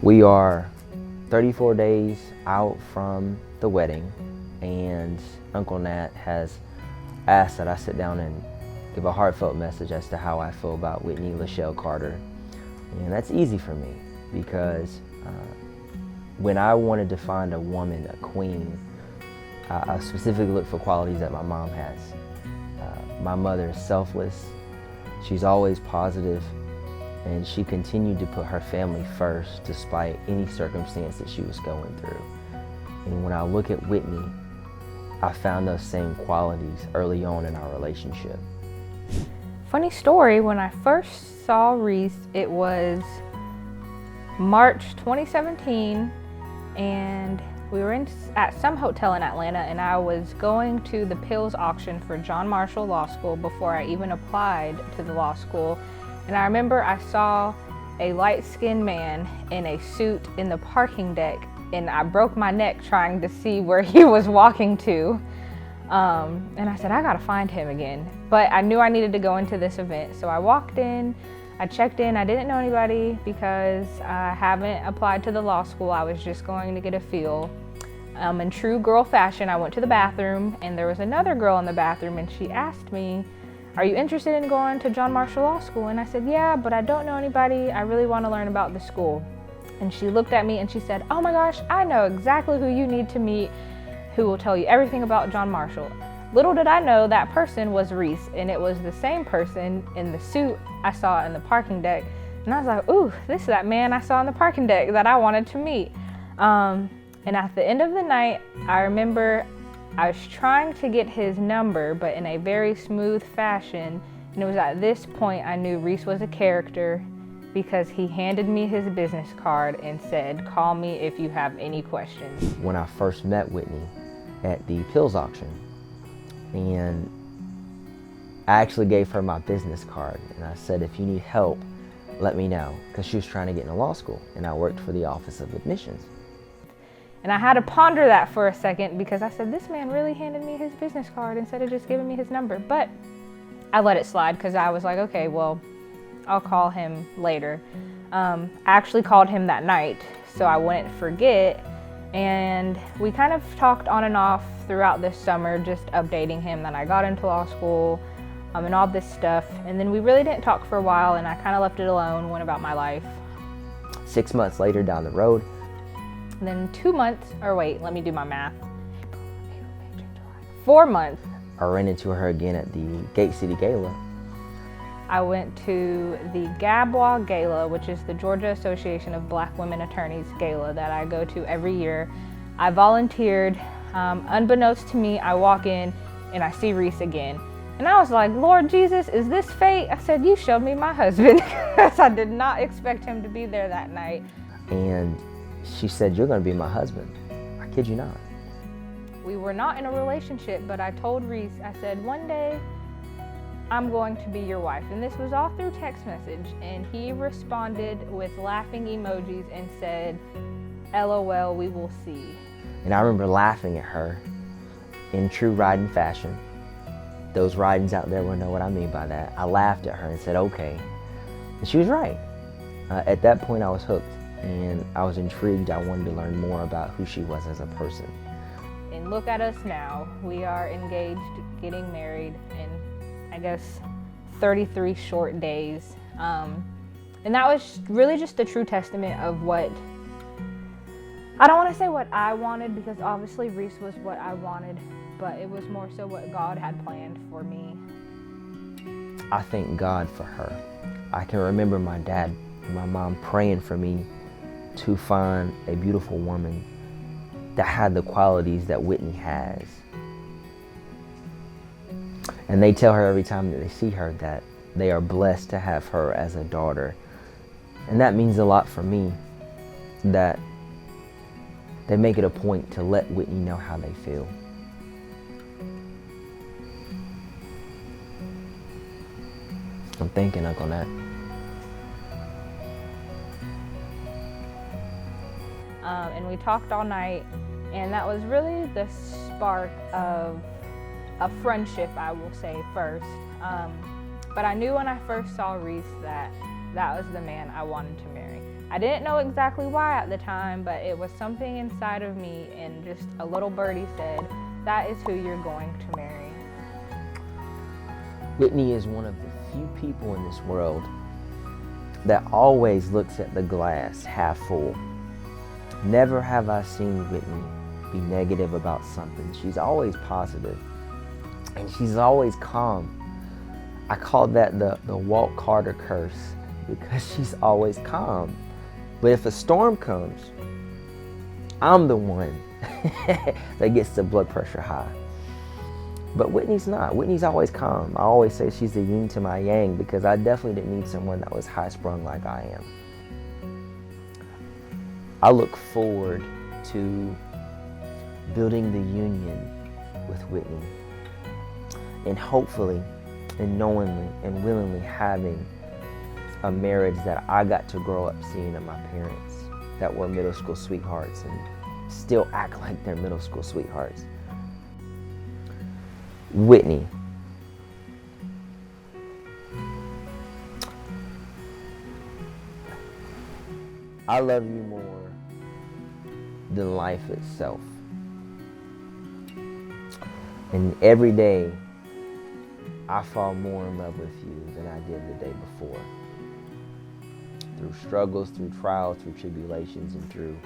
We are 34 days out from the wedding, and Uncle Nat has asked that I sit down and give a heartfelt message as to how I feel about Whitney Lachelle Carter. And that's easy for me because when I wanted to find a woman, a queen, I specifically looked for qualities that my mom has. My mother is selfless, she's always positive, and she continued to put her family first despite any circumstance that she was going through. And when I look at Whitney, I found those same qualities early on in our relationship. Funny story, when I first saw Reece, it was March 2017, and we were at some hotel in Atlanta, and I was going to the Pills auction for John Marshall Law School before I even applied to the law school. And I remember I saw a light-skinned man in a suit in the parking deck, and I broke my neck trying to see where he was walking to. And I said, I gotta find him again. But I knew I needed to go into this event. So I walked in, I checked in, I didn't know anybody because I haven't applied to the law school. I was just going to get a feel. In true girl fashion, I went to the bathroom, and there was another girl in the bathroom, and she asked me, are you interested in going to John Marshall Law School? And I said, yeah, but I don't know anybody. I really want to learn about the school. And she looked at me and she said, oh my gosh, I know exactly who you need to meet, who will tell you everything about John Marshall. Little did I know that person was Reece, and it was the same person in the suit I saw in the parking deck. And I was like, ooh, this is that man I saw in the parking deck that I wanted to meet. And at the end of the night, I remember I was trying to get his number, but in a very smooth fashion. And it was at this point I knew Reece was a character, because he handed me his business card and said, call me if you have any questions. When I first met Whitney at the Pills auction, and I actually gave her my business card, and I said, if you need help, let me know, because she was trying to get into law school, and I worked for the Office of Admissions. And I had to ponder that for a second, because I said, this man really handed me his business card instead of just giving me his number. But I let it slide, because I was like, okay, well, I'll call him later. I actually called him that night so I wouldn't forget, and we kind of talked on and off throughout this summer, just updating him that I got into law school and all this stuff. And then we really didn't talk for a while, and I kind of left it alone, went about my life. 6 months later down the road. And then 2 months, or wait, let me do my math. 4 months. I ran into her again at the Gate City Gala. I went to the Gabwa Gala, which is the Georgia Association of Black Women Attorneys Gala that I go to every year. I volunteered. Unbeknownst to me, I walk in and I see Reece again. And I was like, Lord Jesus, is this fate? I said, you showed me my husband, because I did not expect him to be there that night. And she said, you're gonna be my husband. I kid you not. We were not in a relationship, but I told Reece, I said, one day, I'm going to be your wife. And this was all through text message. And he responded with laughing emojis and said, LOL, we will see. And I remember laughing at her in true Riden fashion. Those Ridens out there will know what I mean by that. I laughed at her and said, okay. And she was right. At that point, I was hooked, and I was intrigued. I wanted to learn more about who she was as a person. And look at us now. We are engaged, getting married, in, I guess, 33 short days. And that was really just a true testament of what, I don't want to say what I wanted, because obviously Reece was what I wanted, but it was more so what God had planned for me. I thank God for her. I can remember my dad and my mom praying for me to find a beautiful woman that had the qualities that Whitney has. And they tell her every time that they see her that they are blessed to have her as a daughter. And that means a lot for me, that they make it a point to let Whitney know how they feel. I'm thinking, Uncle Nat. And we talked all night, and that was really the spark of a friendship, I will say, first. But I knew when I first saw Reece that that was the man I wanted to marry. I didn't know exactly why at the time, but it was something inside of me, and just a little birdie said, that is who you're going to marry. Whitney is one of the few people in this world that always looks at the glass half full. Never have I seen Whitney be negative about something. She's always positive, and she's always calm. I call that the Walt Carter curse, because she's always calm. But if a storm comes, I'm the one that gets the blood pressure high. But Whitney's not. Whitney's always calm. I always say she's the yin to my yang, because I definitely didn't need someone that was high-sprung like I am. I look forward to building the union with Whitney, and hopefully and knowingly and willingly having a marriage that I got to grow up seeing in my parents, that were middle school sweethearts and still act like they're middle school sweethearts. Whitney, I love you more than life itself. And every day, I fall more in love with you than I did the day before. Through struggles, through trials, through tribulations, and through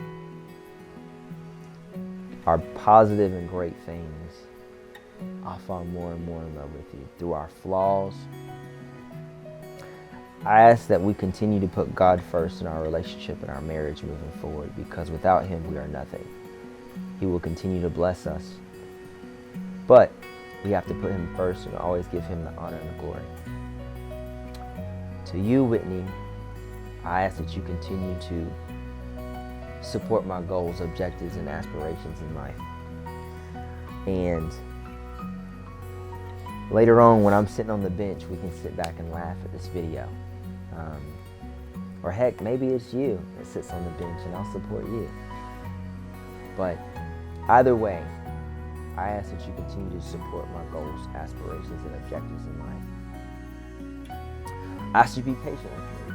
our positive and great things, I fall more and more in love with you. Through our flaws, I ask that we continue to put God first in our relationship and our marriage moving forward, because without Him, we are nothing. He will continue to bless us, but we have to put Him first and always give Him the honor and the glory. To you, Whitney, I ask that you continue to support my goals, objectives, and aspirations in life. And later on, when I'm sitting on the bench, we can sit back and laugh at this video. Or heck, maybe it's you that sits on the bench and I'll support you. But either way, I ask that you continue to support my goals, aspirations, and objectives in life. I ask you to be patient with me,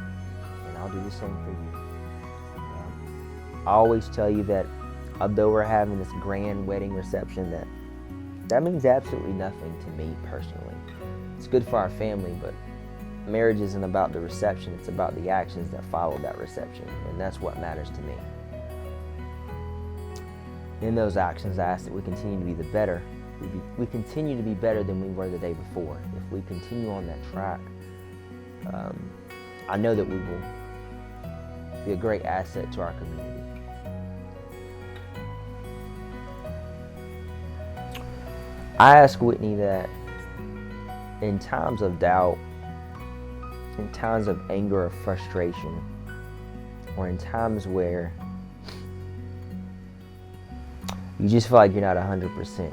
and I'll do the same for you. I always tell you that although we're having this grand wedding reception, that means absolutely nothing to me personally. It's good for our family, but marriage isn't about the reception, it's about the actions that follow that reception, and that's what matters to me. In those actions, I ask that we continue to be the better. We continue to be better than we were the day before. If we continue on that track, I know that we will be a great asset to our community. I ask Whitney that in times of doubt, in times of anger or frustration, or in times where you just feel like you're not 100%,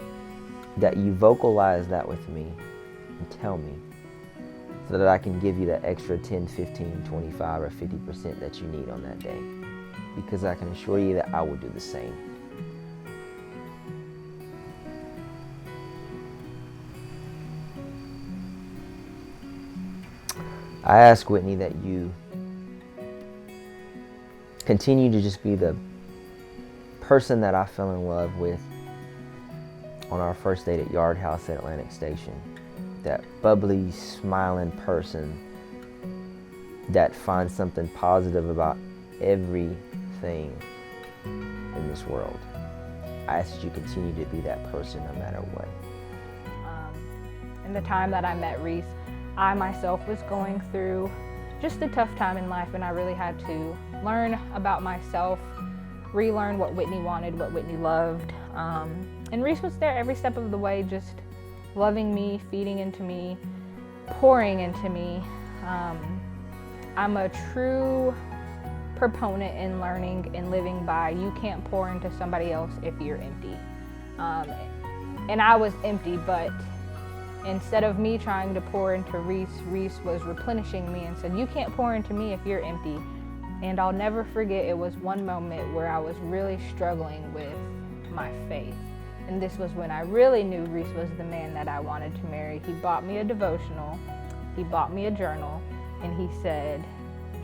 that you vocalize that with me and tell me, so that I can give you that extra 10, 15, 25, or 50% that you need on that day. Because I can assure you that I will do the same. I ask Whitney that you continue to just be the person that I fell in love with on our first date at Yard House at Atlantic Station. That bubbly, smiling person that finds something positive about everything in this world. I ask that you continue to be that person no matter what. In the time that I met Reece, I myself was going through just a tough time in life, and I really had to learn about myself, relearn what Whitney wanted, what Whitney loved. And Reece was there every step of the way, just loving me, feeding into me, pouring into me. I'm a true proponent in learning and living by, you can't pour into somebody else if you're empty. And I was empty, but instead of me trying to pour into Reece, Reece was replenishing me and said, you can't pour into me if you're empty. And I'll never forget, it was one moment where I was really struggling with my faith. And this was when I really knew Reece was the man that I wanted to marry. He bought me a devotional, he bought me a journal, and he said,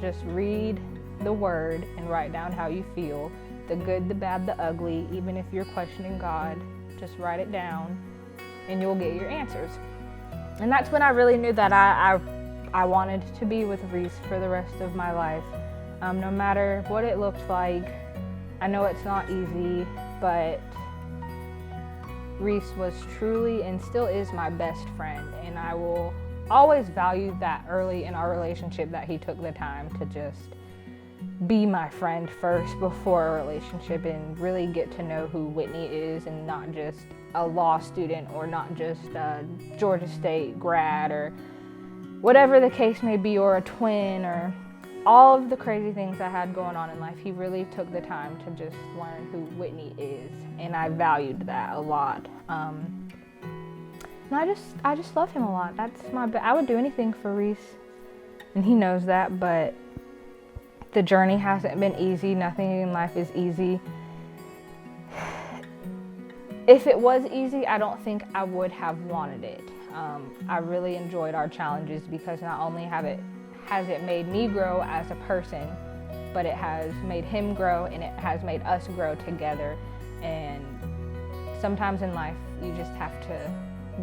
Just read the word and write down how you feel, the good, the bad, the ugly. Even if you're questioning God, just write it down and you'll get your answers. And that's when I really knew that I wanted to be with Reece for the rest of my life. No matter what it looked like. I know it's not easy, but Reece was truly and still is my best friend, and I will always value that early in our relationship that he took the time to just be my friend first before a relationship and really get to know who Whitney is, and not just a law student or not just a Georgia State grad or whatever the case may be, or a twin, or all of the crazy things I had going on in life. He really took the time to just learn who Whitney is, and I valued that a lot. And I just love him a lot. I would do anything for Reece, and he knows that, but the journey hasn't been easy. Nothing in life is easy. If it was easy, I don't think I would have wanted it. I really enjoyed our challenges because not only has it made me grow as a person, but it has made him grow, and it has made us grow together. And sometimes in life, you just have to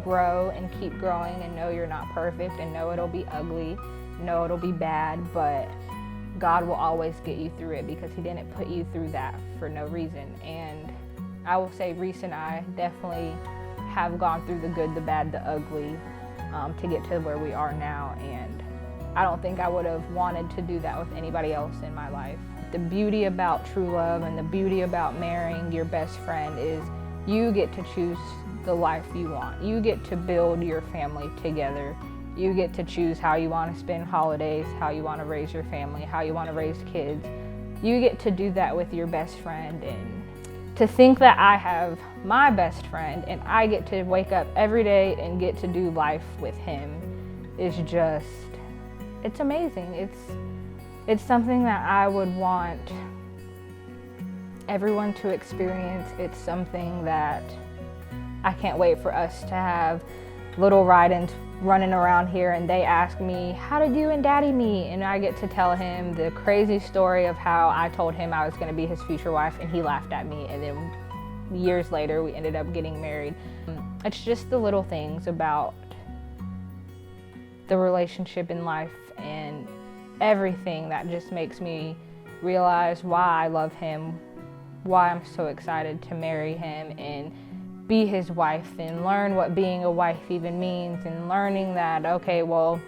grow and keep growing and know you're not perfect, and know it'll be ugly, know it'll be bad, but God will always get you through it because he didn't put you through that for no reason. And I will say Reece and I definitely have gone through the good, the bad, the ugly to get to where we are now. And I don't think I would have wanted to do that with anybody else in my life. The beauty about true love and the beauty about marrying your best friend is you get to choose the life you want. You get to build your family together. You get to choose how you want to spend holidays, how you want to raise your family, how you want to raise kids. You get to do that with your best friend. And to think that I have my best friend and I get to wake up every day and get to do life with him is just, it's amazing. It's something that I would want everyone to experience. It's something that I can't wait for us to have little Ridens running around here, and they ask me, how did you and Daddy meet? And I get to tell him the crazy story of how I told him I was going to be his future wife, and he laughed at me, and then years later we ended up getting married. It's just the little things about the relationship in life and everything that just makes me realize why I love him, why I'm so excited to marry him and be his wife, and learn what being a wife even means, and learning that, okay, well,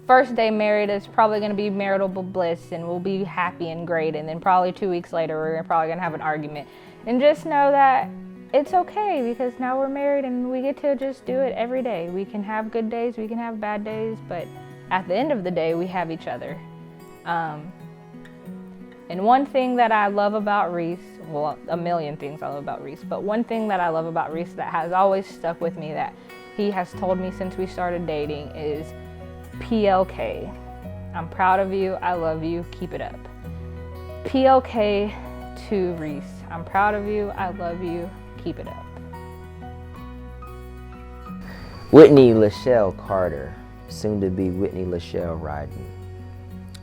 first day married is probably going to be marital bliss and we'll be happy and great, and then probably 2 weeks later we're probably going to have an argument. And just know that it's okay, because now we're married and we get to just do it every day. We can have good days, we can have bad days, but at the end of the day we have each other. And one thing that I love about Reece, well, a million things I love about Reece, but one thing that I love about Reece that has always stuck with me, that he has told me since we started dating, is PLK. I'm proud of you, I love you, keep it up. PLK to Reece. I'm proud of you, I love you, keep it up. Whitney Lachelle Carter, soon to be Whitney Lachelle Riden.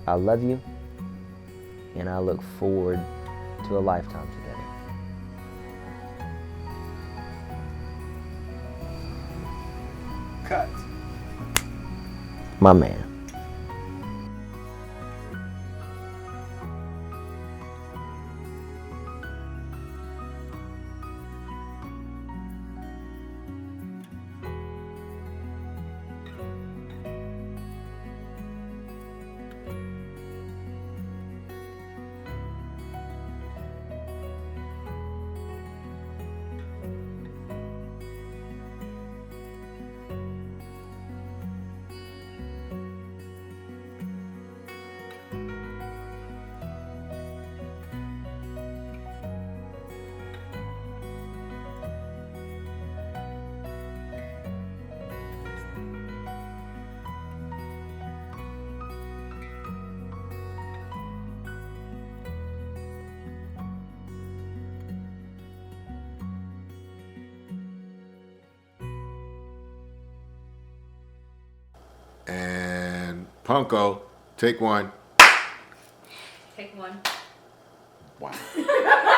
I love you, and I look forward to a lifetime together. Cut. My man. And Punko, take one. Take one. Wow.